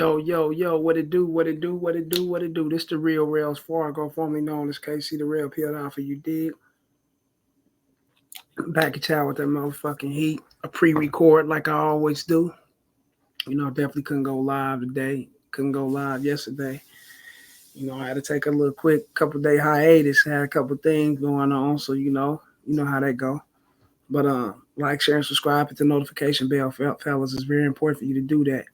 Yo, yo, yo, what it do, what it do, what it do, what it do. This the real Rails Fargo, formerly known as KC the Real Peeled Alpha, you dig? Back at y'all with that motherfucking heat. A pre-record like I always do. Definitely couldn't go live today. Couldn't go live yesterday. I had to take a little quick couple day hiatus. Had a couple things going on, so you know how that go. But like, share, and subscribe. Hit the notification bell, fellas. It's very important for you to do that.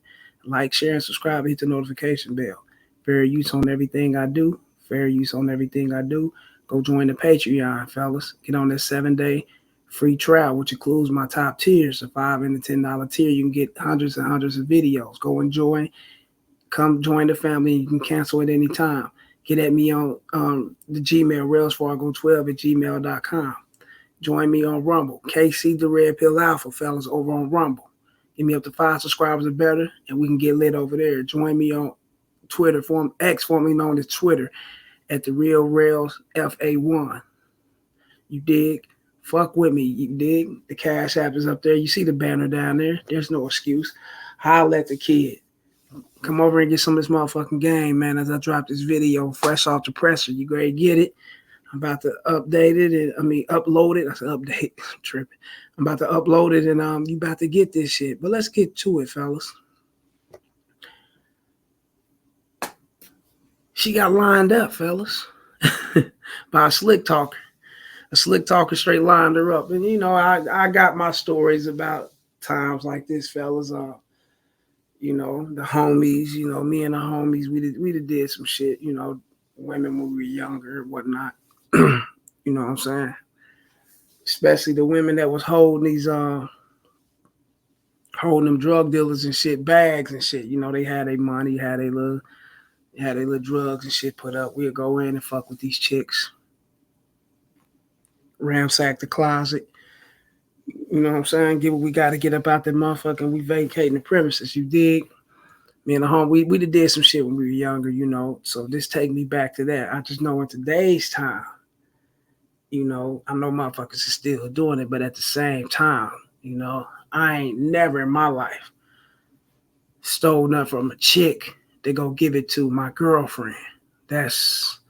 Like, share, and subscribe. Hit the notification bell. Fair use on everything I do. Fair use on everything I do. Go join the Patreon, fellas. Get on this 7-day free trial, which includes my top tiers, the $5 and the $10 tier. You can get hundreds and hundreds of videos. Go enjoy. Come join the family. You can cancel at any time. Get at me on the Gmail, railsfargo12 at gmail.com. Join me on Rumble. KC the Red Pill Alpha, fellas, over on Rumble. Give me up to 5 subscribers or better, and we can get lit over there. Join me on Twitter, X, formerly known as Twitter, at the Real Rails FA1. You dig? Fuck with me. You dig? The Cash App is up there. You see the banner down there. There's no excuse. Holla at the kid. Come over and get some of this motherfucking game, man, as I drop this video fresh off the presser. You ready to get it? I'm about to update it upload it. I said update. I'm tripping. I'm about to upload it and you about to get this shit. But let's get to it, fellas. She got lined up, fellas, by a slick talker. A slick talker straight lined her up. And I got my stories about times like this, fellas. The homies, me and the homies, we did some shit, women when we were younger and whatnot. You know what I'm saying? Especially the women that was holding them drug dealers and shit bags and shit. They had their money, had their little drugs and shit put up. We'd go in and fuck with these chicks, ransack the closet. You know what I'm saying? Get what we got to get up out that motherfucker. We vacating the premises. You dig? Me and the home, we did some shit when we were younger. So this take me back to that. I just know in today's time, I know motherfuckers are still doing it, but at the same time, I ain't never in my life stole nothing from a chick to go give it to my girlfriend. That's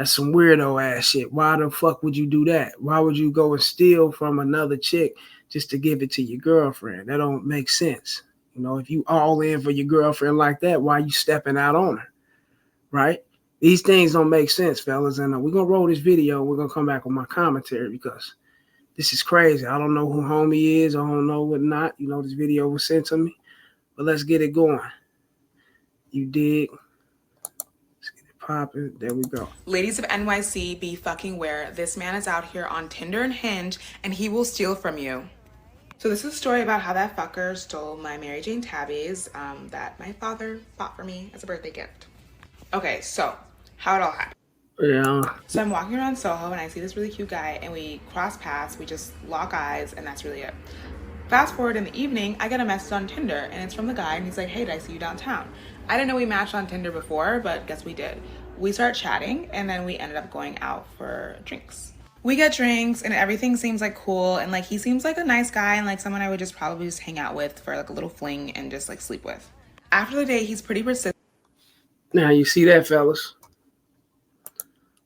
some weirdo ass shit. Why the fuck would you do that? Why would you go and steal from another chick just to give it to your girlfriend? That don't make sense. If you all in for your girlfriend like that, why you stepping out on her? Right? These things don't make sense, fellas. And we're going to roll this video. We're going to come back with my commentary because this is crazy. I don't know who homie is. I don't know what not. This video was sent to me. But let's get it going. You dig? Let's get it popping. There we go. Ladies of NYC, be fucking aware. This man is out here on Tinder and Hinge, and he will steal from you. So this is a story about how that fucker stole my Mary Jane tabbies that my father bought for me as a birthday gift. Okay, so how it all happened. Yeah. So I'm walking around Soho and I see this really cute guy and we cross paths, we just lock eyes, and that's really it. Fast forward in the evening, I get a message on Tinder and it's from the guy and he's like, hey, did I see you downtown? I didn't know we matched on Tinder before, but guess we did. We start chatting and then we ended up going out for drinks. We get drinks and everything seems like cool, and like he seems like a nice guy and like someone I would just probably just hang out with for like a little fling and just like sleep with. After the day, he's pretty persistent. Now you see that, fellas?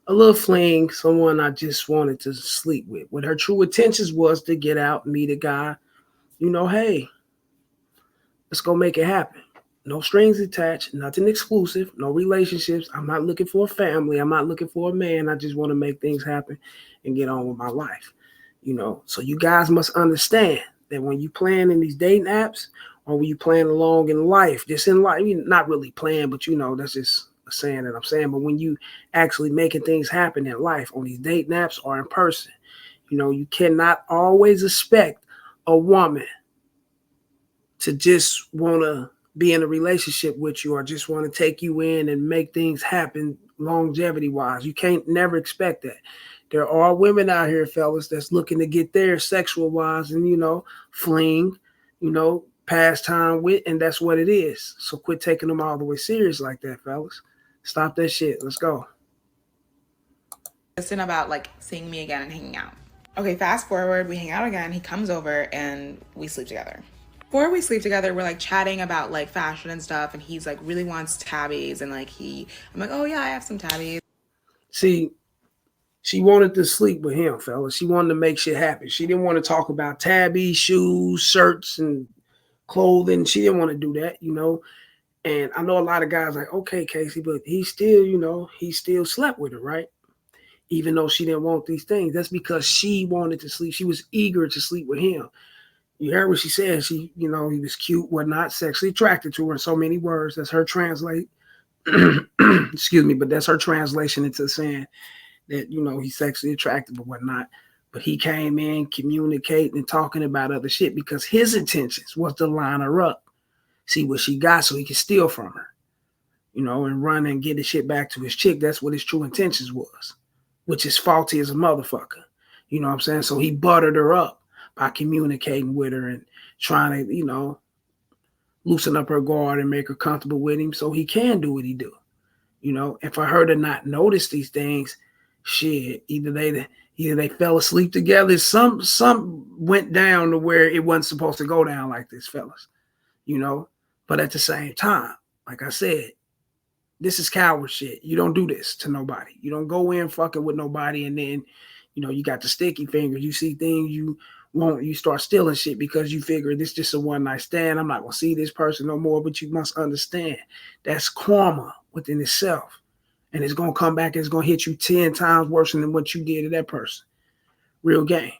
A little fling, someone I just wanted to sleep with. What her true intentions was to get out, meet a guy, hey, let's go make it happen. No strings attached, nothing exclusive, no relationships. I'm not looking for a family. I'm not looking for a man. I just want to make things happen and get on with my life. So you guys must understand that when you plan in these dating apps or when you plan along in life, just in life, not really plan, but that's just a saying that I'm saying. But when you actually making things happen in life on these dating apps or in person, you cannot always expect a woman to just want to be in a relationship with you or just want to take you in and make things happen longevity wise. You can't never expect that. There are women out here, fellas, that's looking to get there sexual wise and, fling, pass time with, and that's what it is. So quit taking them all the way serious like that, fellas. Stop that shit. Let's go. About like seeing me again and hanging out. Okay, fast forward, we hang out again, he comes over and we sleep together. Before we sleep together, we're like chatting about like fashion and stuff, and he's like really wants tabbies, and like I'm like, oh yeah, I have some tabbies. See, she wanted to sleep with him, fellas. She wanted to make shit happen. She didn't want to talk about tabby, shoes, shirts, and clothing. She didn't want to do that, you know. And I know a lot of guys like, okay, Casey, but he still, you know, he still slept with her, right? Even though she didn't want these things. That's because she wanted to sleep. She was eager to sleep with him. You heard what she said. She, you know, he was cute, whatnot, sexually attracted to her in so many words. That's her translate. Excuse me, but that's her translation into saying that, you know, he's sexually attractive or whatnot. But he came in communicating and talking about other shit because his intentions was to line her up, see what she got so he could steal from her, you know, and run and get the shit back to his chick. That's what his true intentions was, which is faulty as a motherfucker. You know what I'm saying? So he buttered her up by communicating with her and trying to, you know, loosen up her guard and make her comfortable with him so he can do what he do. You know, and for her to not notice these things, shit, either they fell asleep together. Some went down to where it wasn't supposed to go down like this, fellas. You know, but at the same time, like I said, this is coward shit. You don't do this to nobody. You don't go in fucking with nobody and then, you know, you got the sticky fingers. You see things you won't, you start stealing shit because you figure this just a one night stand. I'm not gonna see this person no more. But you must understand that's karma within itself. And it's gonna come back and it's gonna hit you 10 times worse than what you did to that person. Real game.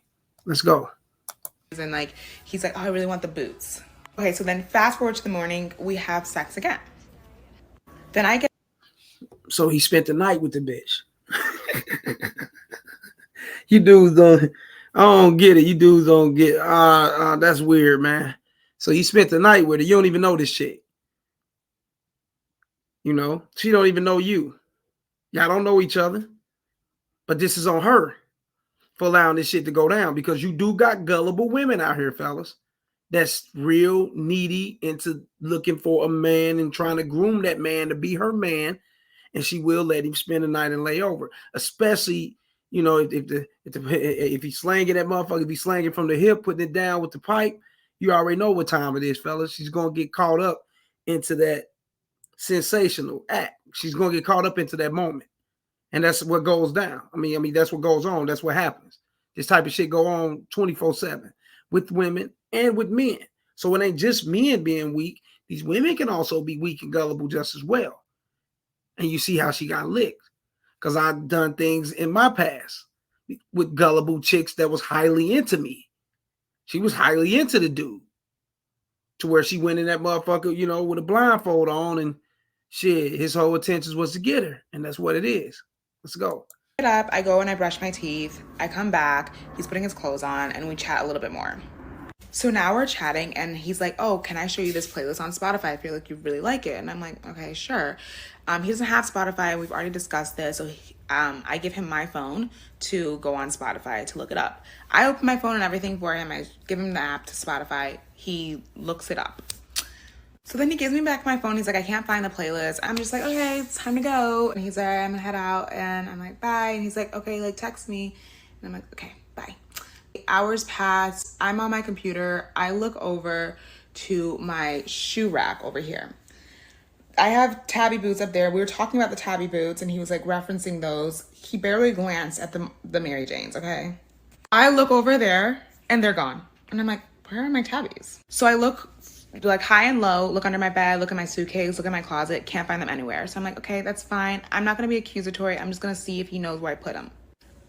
Let's go. And like he's like, oh, I really want the boots. Okay, so then fast forward to the morning, we have sex again. Then I get. So he spent the night with the bitch. You dudes don't. I don't get it. You dudes don't get. That's weird, man. So he spent the night with her. You don't even know this chick. You know, she don't even know you. Y'all don't know each other. But this is on her for allowing this shit to go down because you do got gullible women out here, fellas. That's real needy into looking for a man and trying to groom that man to be her man, and she will let him spend the night and lay over. Especially, you know, if he's slanging that motherfucker, if he's slanging from the hip, putting it down with the pipe, you already know what time it is, fellas. She's gonna get caught up into that sensational act. She's gonna get caught up into that moment, and that's what goes down. I mean, that's what goes on. That's what happens. This type of shit go on 24/7 with women and with men. So it ain't just men being weak. These women can also be weak and gullible just as well. And you see how she got licked. Because I've done things in my past with gullible chicks that was highly into me. She was highly into the dude. To where she went in that motherfucker, you know, with a blindfold on and shit. His whole intentions was to get her. And that's what it is. Let's go. Get up, I go and I brush my teeth. I come back, he's putting his clothes on, and we chat a little bit more. So now we're chatting and he's like, oh, can I show you this playlist on Spotify? I feel like you really like it. And I'm like, okay, sure. He doesn't have Spotify. We've already discussed this. So I give him my phone to go on Spotify to look it up. I open my phone and everything for him. I give him the app to Spotify. He looks it up. So then he gives me back my phone. He's like, I can't find the playlist. I'm just like, okay, it's time to go. And he's like, I'm gonna head out. And I'm like, bye. And he's like, okay, like text me. And I'm like, okay, bye. Hours pass. I'm on my computer. I look over to my shoe rack over here. I have tabby boots up there. We were talking about the tabby boots and he was like referencing those. He barely glanced at the Mary Janes, okay? I look over there and they're gone. And I'm like, where are my tabbies? So I look like high and low, look under my bed, look at my suitcase, look at my closet, can't find them anywhere. So I'm like, okay, that's fine. I'm not gonna be accusatory. I'm just gonna see if he knows where I put them.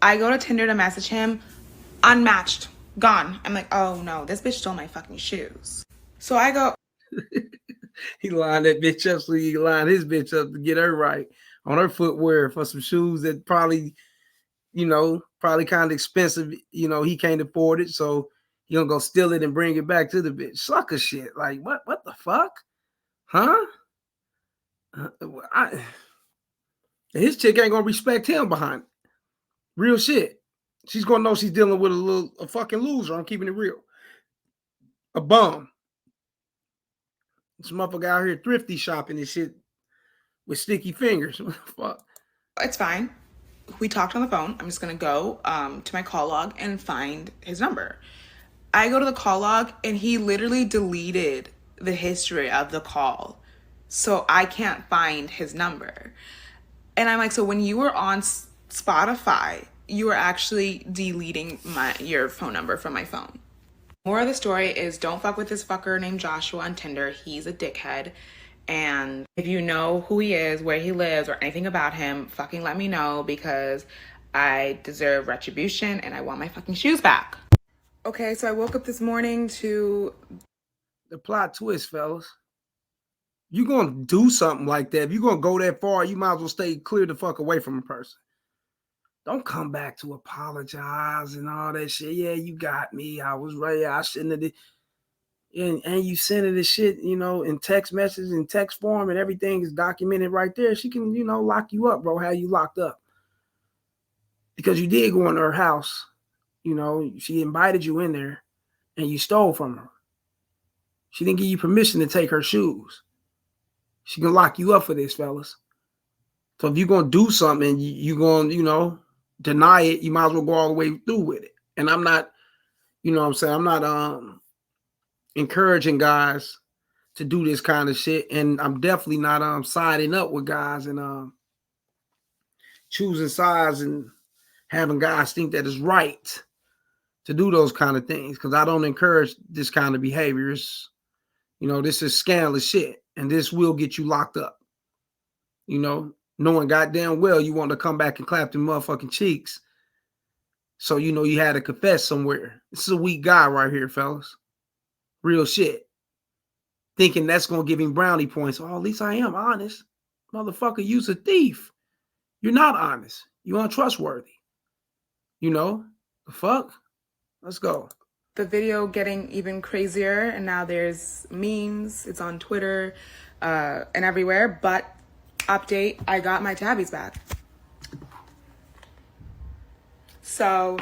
I go to Tinder to message him, unmatched, gone. I'm like, oh no, this bitch stole my fucking shoes. So I go. He lined that bitch up so he lined his bitch up to get her right on her footwear for some shoes that probably, you know, probably kind of expensive. You know, he can't afford it. So he gonna go steal it and bring it back to the bitch. Sucker shit. Like, what the fuck? Huh? His chick ain't gonna respect him behind it. Real shit. She's gonna know she's dealing with a fucking loser. I'm keeping it real. A bum. This motherfucker out here thrifty shopping and shit with sticky fingers. What the fuck? It's fine. We talked on the phone. I'm just gonna go to my call log and find his number. I go to the call log and he literally deleted the history of the call. So I can't find his number. And I'm like, so when you were on Spotify, you were actually deleting your phone number from my phone. More of the story is don't fuck with this fucker named Joshua on Tinder. He's a dickhead. And if you know who he is, where he lives, or anything about him, fucking let me know because I deserve retribution and I want my fucking shoes back. Okay, so I woke up this morning to the plot twist, fellas. You're going to do something like that. If you're going to go that far, you might as well stay clear the fuck away from a person. Don't come back to apologize and all that shit. Yeah, you got me. I was right. I shouldn't have. And you sending this shit, in text messages and text form and everything is documented right there. She can, lock you up, bro. How you locked up? Because you did go into her house. She invited you in there and you stole from her. She didn't give you permission to take her shoes. She can lock you up for this, fellas. So if you're going to do something and you're going to, deny it, you might as well go all the way through with it. And I'm not, I'm not encouraging guys to do this kind of shit. And I'm definitely not siding up with guys and choosing sides and having guys think that it's right to do those kind of things. Because I don't encourage this kind of behaviors. This is scandalous shit. And this will get you locked up. Knowing goddamn well you want to come back and clap them motherfucking cheeks. So you had to confess somewhere. This is a weak guy right here, fellas. Real shit. Thinking that's going to give him brownie points. Oh, at least I am honest. Motherfucker, you's a thief. You're not honest. You're untrustworthy. The fuck? Let's go. The video getting even crazier, and now there's memes. It's on Twitter and everywhere. But update, I got my tabbies back. So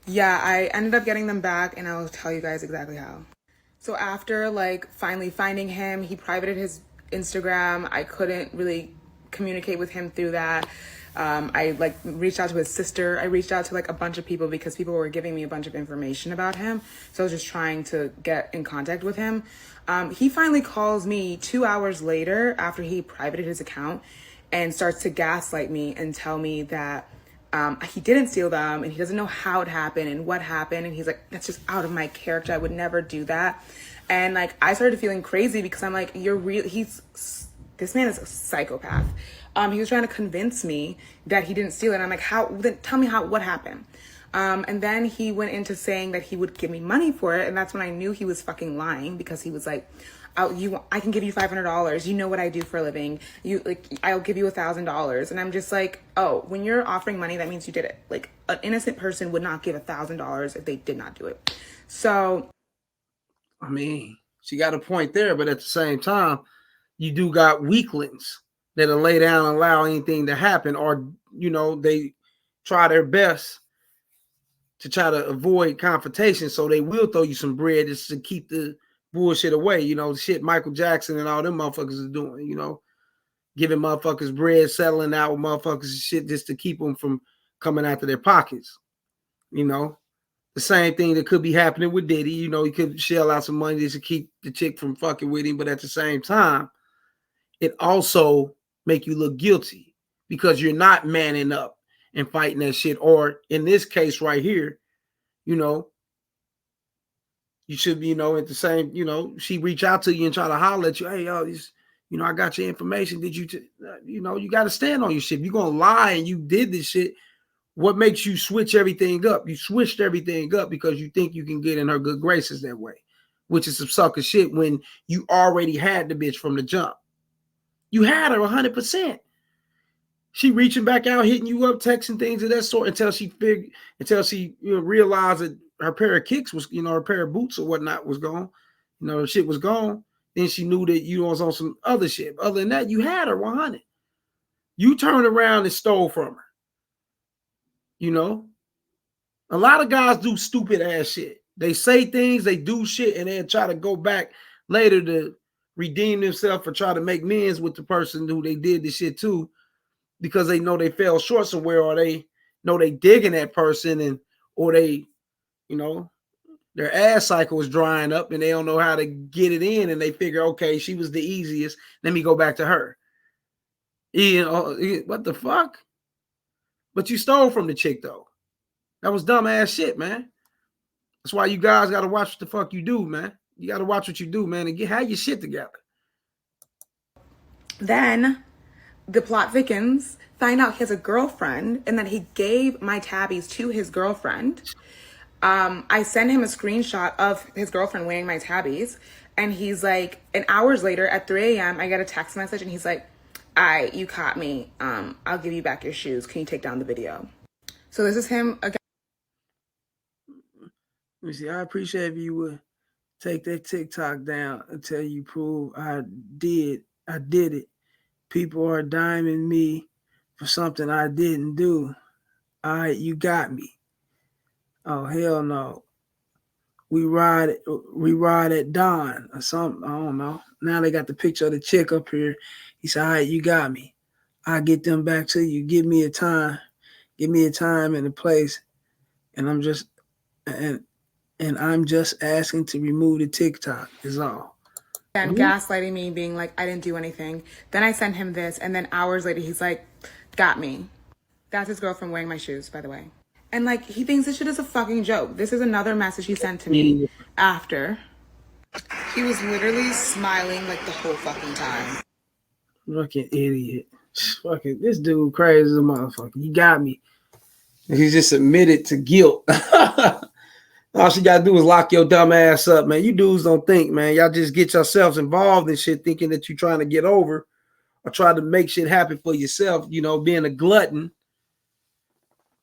yeah, I ended up getting them back, and I'll tell you guys exactly how. So after finally finding him, he privated his Instagram. I couldn't really communicate with him through that. I reached out to his sister. I reached out to a bunch of people because people were giving me a bunch of information about him. So I was just trying to get in contact with him. He finally calls me 2 hours later after he privated his account and starts to gaslight me and tell me that he didn't steal them and he doesn't know how it happened and what happened. And he's like, that's just out of my character. I would never do that. And I started feeling crazy because I'm like, this man is a psychopath. He was trying to convince me that he didn't steal it. And I'm like, then tell me what happened. And then he went into saying that he would give me money for it. And that's when I knew he was fucking lying because he was like, I can give you $500. You know what I do for a living. I'll give you $1,000. And I'm just like, oh, when you're offering money, that means you did it. An innocent person would not give $1,000 if they did not do it. So, I mean, she got a point there, but at the same time, you do got weaklings that'll lay down and allow anything to happen, or they try their best to try to avoid confrontation, so they will throw you some bread just to keep the bullshit away. The shit Michael Jackson and all them motherfuckers are doing, giving motherfuckers bread, settling out with motherfuckers and shit just to keep them from coming after their pockets. The same thing that could be happening with Diddy. He could shell out some money just to keep the chick from fucking with him, but at the same time, it also make you look guilty because you're not manning up and fighting that shit. Or in this case right here, you should be, at the same, she reach out to you and try to holler at you. Hey, yo, I got your information. Did you, you got to stand on your shit. If you're going to lie and you did this shit, what makes you switch everything up? You switched everything up because you think you can get in her good graces that way, which is some sucker shit when you already had the bitch from the jump. You had her 100%. She reaching back out, hitting you up, texting things of that sort until she realized that her pair of kicks was, her pair of boots or whatnot was gone. The shit was gone. Then she knew that you was on some other shit. Other than that, you had her 100. You turned around and stole from her. A lot of guys do stupid ass shit. They say things, they do shit, and then try to go back later to redeem themselves or try to make amends with the person who they did this shit to, because they know they fell short somewhere, or they know they digging that person, or they Their ass cycle is drying up and they don't know how to get it in, and they figure, okay, she was the easiest. Let me go back to her. You know, what the fuck? But you stole from the chick though. That was dumb ass shit, man. That's why you guys got to watch what the fuck you do, man. You got to watch what you do, man, and have your shit together. Then the plot thickens. Find out he has a girlfriend and that he gave my tabbies to his girlfriend. I send him a screenshot of his girlfriend wearing my tabbies, and he's like, and hours later at 3 a.m. I get a text message, and he's like, you caught me. I'll give you back your shoes. Can you take down the video? So this is him again. Let me see. I appreciate if you would take that TikTok down until you prove I did it. People are diming me for something I didn't do. All right, you got me. Oh, hell no. We ride at dawn or something. I don't know. Now they got the picture of the chick up here. He said, all right, you got me. I'll get them back to you. Give me a time. Give me a time and a place. And I'm just asking to remove the TikTok is all. And gaslighting me, being like, I didn't do anything. Then I sent him this, and then hours later, he's like, got me. That's his girlfriend wearing my shoes, by the way. And like, he thinks this shit is a fucking joke. This is another message he sent to me after. He was literally smiling like the whole fucking time. Fucking idiot. Fucking, this dude crazy as a motherfucker. You got me. And he just admitted to guilt. All she gotta do is lock your dumb ass up, man. You dudes don't think, man. Y'all just get yourselves involved in shit thinking that you're trying to get over or try to make shit happen for yourself, you know, being a glutton.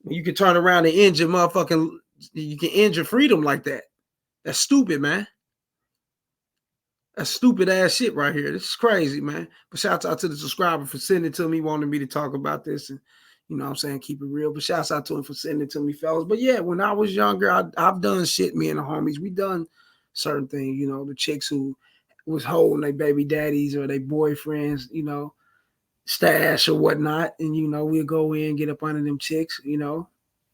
You can turn around and end your motherfucking, you can end your freedom like that. That's stupid, man. That's stupid ass shit right here. This is crazy, man. But shout out to the subscriber for sending it to me, wanting me to talk about this, and you know what I'm saying, keep it real. But shouts out to him for sending it to me, fellas. But yeah, when I was younger, I've done shit, me and the homies. We done certain things, you know, the chicks who was holding their baby daddies or their boyfriends, you know, stash or whatnot. And, you know, we'll go in, get up under them chicks, you know,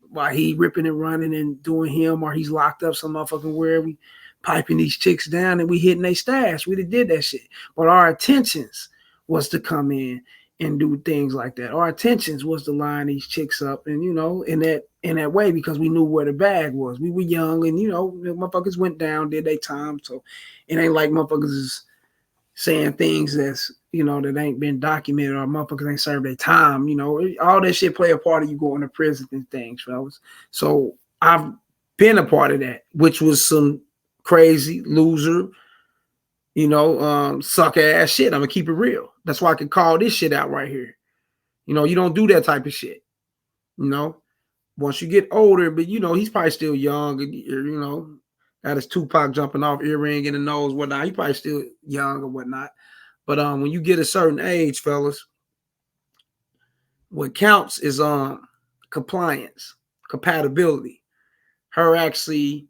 while he ripping and running and doing him, or he's locked up some motherfucking where we piping these chicks down and we hitting their stash. We did that shit. But our intentions was to come in and do things like that. Our intentions was to line these chicks up, and you know, in that way, because we knew where the bag was. We were young, and you know, motherfuckers went down, did their time. So it ain't like motherfuckers is saying things that's, you know, that ain't been documented, or motherfuckers ain't served their time. You know, all that shit play a part of you going to prison and things, fellas. So I've been a part of that, which was some crazy loser, you know, suck ass shit. I'm gonna keep it real. That's why I can call this shit out right here. You know, you don't do that type of shit. You know, once you get older, but you know, he's probably still young. You know, got his Tupac jumping off, earring in the nose, whatnot. He probably still young or whatnot. But when you get a certain age, fellas, what counts is compliance, compatibility. Her actually,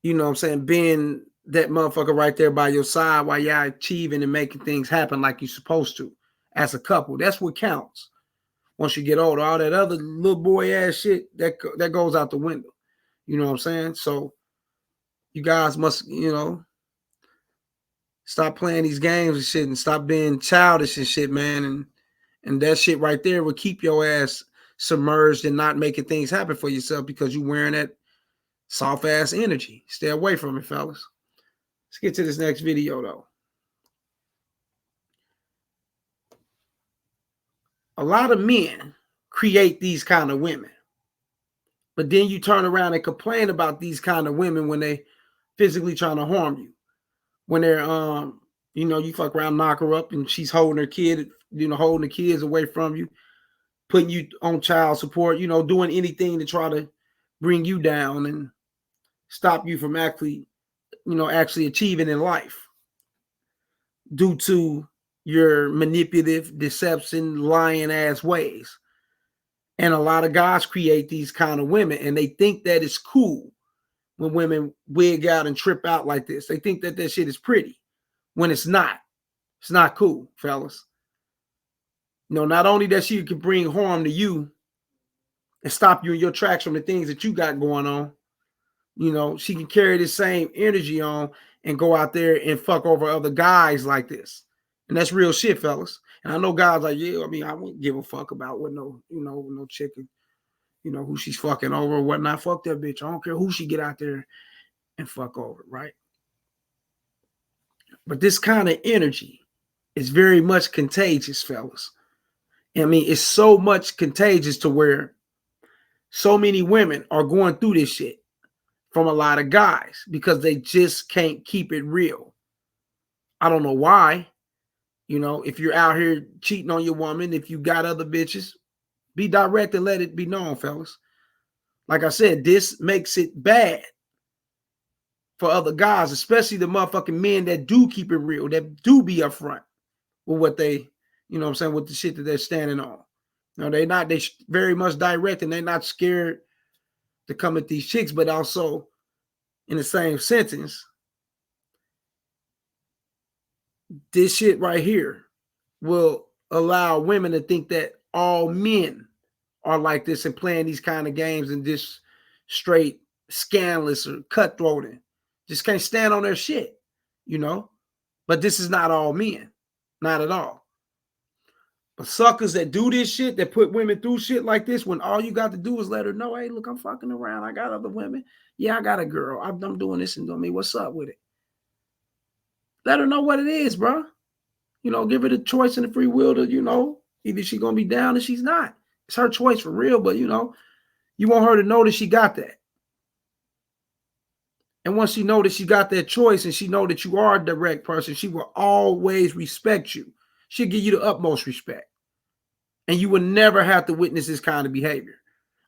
you know what I'm saying, being that motherfucker right there by your side while y'all achieving and making things happen like you're supposed to as a couple. That's what counts. Once you get older, all that other little boy ass shit, that goes out the window. You know what I'm saying? So you guys must, you know, stop playing these games and shit and stop being childish and shit, man. And that shit right there will keep your ass submerged and not making things happen for yourself because you're wearing that soft ass energy. Stay away from it, fellas. Let's get to this next video, though. A lot of men create these kind of women, but then you turn around and complain about these kind of women when they physically trying to harm you. When they're, you know, you fuck around, knock her up, and she's holding her kid, you know, holding the kids away from you, putting you on child support, you know, doing anything to try to bring you down and stop you from actually achieving in life due to your manipulative, deception, lying ass ways. And a lot of guys create these kind of women, and they think that it's cool when women wig out and trip out like this. They think that shit is pretty when it's not. It's not cool, fellas. You know, not only that she can bring harm to you and stop you in your tracks from the things that you got going on, You know, she can carry the same energy on and go out there and fuck over other guys like this. And that's real shit, fellas. And I know guys like, yeah, I mean, I wouldn't give a fuck about what no chicken, who she's fucking over or whatnot. Fuck that bitch. I don't care who she get out there and fuck over, right? But this kind of energy is very much contagious, fellas. I mean, it's so much contagious to where so many women are going through this shit from a lot of guys because they just can't keep it real. I don't know why. If you're out here cheating on your woman, if you got other bitches, be direct and let it be known, fellas. Like I said, this makes it bad for other guys, especially the motherfucking men that do keep it real, that do be upfront with what they, with the shit that they're standing on. They very much direct and they're not scared to come at these chicks, but also in the same sentence, this shit right here will allow women to think that all men are like this and playing these kind of games and just straight scandalous or cutthroat and just can't stand on their shit, But this is not all men, not at all. But suckers that do this shit, that put women through shit like this, when all you got to do is let her know, hey, look, I'm fucking around. I got other women. Yeah, I got a girl. I'm doing this and doing me. What's up with it? Let her know what it is, bro. Give her the choice and the free will to, either she's going to be down or she's not. It's her choice for real, but, you want her to know that she got that. And once she know that she got that choice and she know that you are a direct person, she will always respect you. She'll give you the utmost respect. And you will never have to witness this kind of behavior.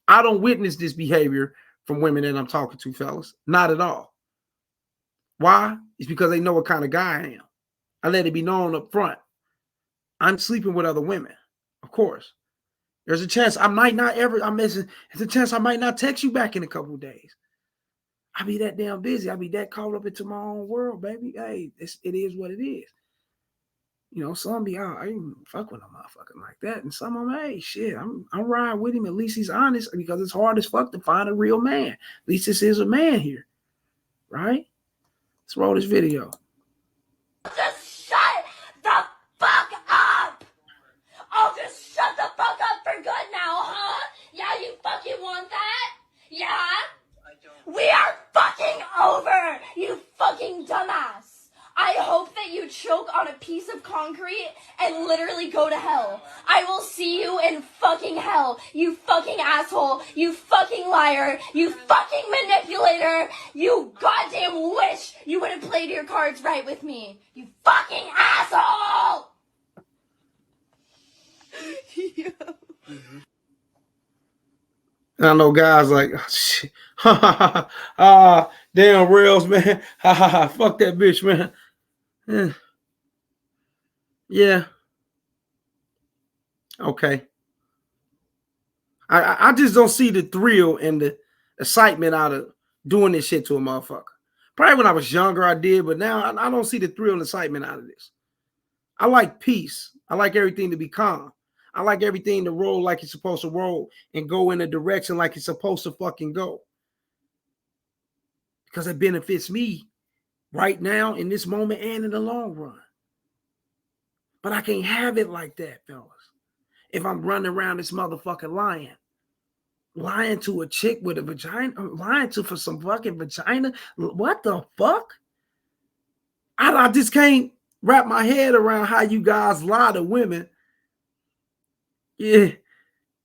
I don't witness this behavior from women that I'm talking to, fellas. Not at all. Why? It's because they know what kind of guy I am. I let it be known up front. I'm sleeping with other women, of course. There's a chance I might not there's a chance I might not text you back in a couple of days. I be that damn busy. I be that caught up into my own world, baby. Hey, it is what it is. Some be out. I ain't fuck with a motherfucker like that. And some of them, hey, shit, I'm riding with him. At least he's honest, because it's hard as fuck to find a real man. At least this is a man here. Right? Let's roll this video. Just shut the fuck up! Oh, just shut the fuck up for good now, huh? Yeah, you fucking want that? Yeah? We are fucking over, you fucking dumbass. I hope that you choke on a piece of concrete and literally go to hell. I will see you in fucking hell, you fucking asshole, you fucking liar, you fucking manipulator, you goddamn wish you would have played your cards right with me, you fucking asshole! Yeah. I know guys like, oh, shit. Damn rails, man. Fuck that bitch, man. Yeah. Okay. I just don't see the thrill and the excitement out of doing this shit to a motherfucker. Probably when I was younger, I did, but now I don't see the thrill and excitement out of this. I like peace. I like everything to be calm. I like everything to roll like it's supposed to roll and go in a direction like it's supposed to fucking go. Because it benefits me right now in this moment and in the long run. But I can't have it like that, fellas. If I'm running around this motherfucking lying to a chick with a vagina, lying to for some fucking vagina. What the fuck? I just can't wrap my head around how you guys lie to women. Yeah,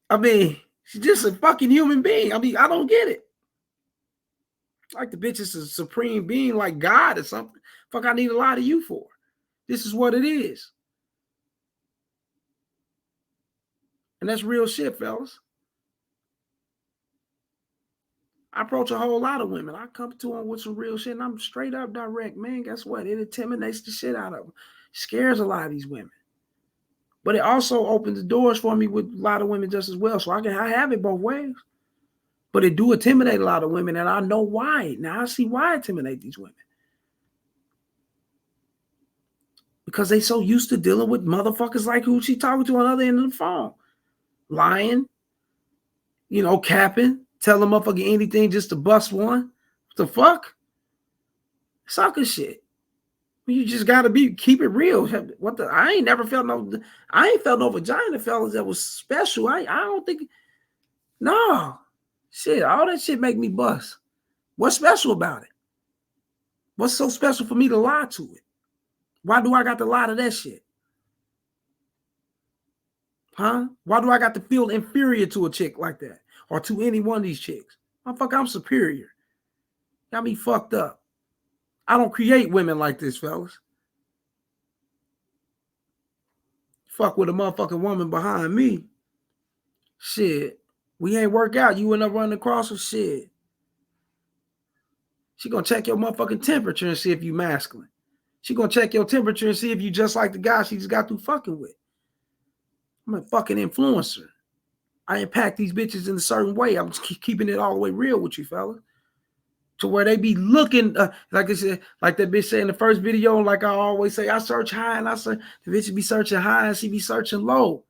I mean, she's just a fucking human being. I mean, I don't get it. Like the bitch is a supreme being like God or something. Fuck, I need to lie to you for. This is what it is. And that's real shit, fellas. I approach a whole lot of women. I come to them with some real shit, and I'm straight up direct, man. Guess what? It intimidates the shit out of them. Scares a lot of these women. But it also opens the doors for me with a lot of women just as well. So I have it both ways. But it do intimidate a lot of women, and I know why. Now I see why I intimidate these women. Because they so used to dealing with motherfuckers like who she talking to on the other end of the phone. Lying, capping, telling motherfucker anything just to bust one. What the fuck? Sucker shit. You just gotta keep it real. What the? I ain't felt no vagina, fellas, that was special. I don't think. No, shit. All that shit make me bust. What's special about it? What's so special for me to lie to it? Why do I got to lie to that shit? Huh? Why do I got to feel inferior to a chick like that? Or to any one of these chicks? Motherfucker, I'm superior. Got me fucked up. I don't create women like this, fellas. Fuck with a motherfucking woman behind me. Shit. We ain't work out. You end up running across her shit. She gonna check your motherfucking temperature and see if you masculine. She gonna check your temperature and see if you just like the guy she just got through fucking with. I'm a fucking influencer. I impact these bitches in a certain way. I'm just keeping it all the way real with you, fella. To where they be looking, like I said, like that bitch said in the first video, like I always say, I search high and I say, the bitch be searching high and she be searching low.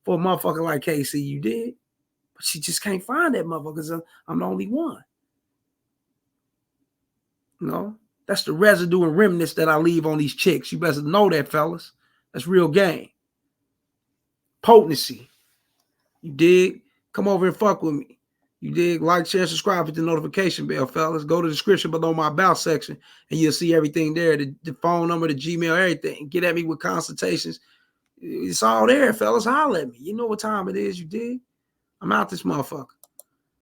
For a motherfucker like Casey, you did. But she just can't find that motherfucker because I'm the only one. You know? That's the residue and remnants that I leave on these chicks. You better know that, fellas. That's real game. Potency. You dig? Come over and fuck with me. You dig? Like, share, subscribe, hit the notification bell, fellas. Go to the description below my about section and you'll see everything there. The phone number, the Gmail, everything. Get at me with consultations. It's all there, fellas. Holler at me. You know what time it is, you dig? I'm out this motherfucker.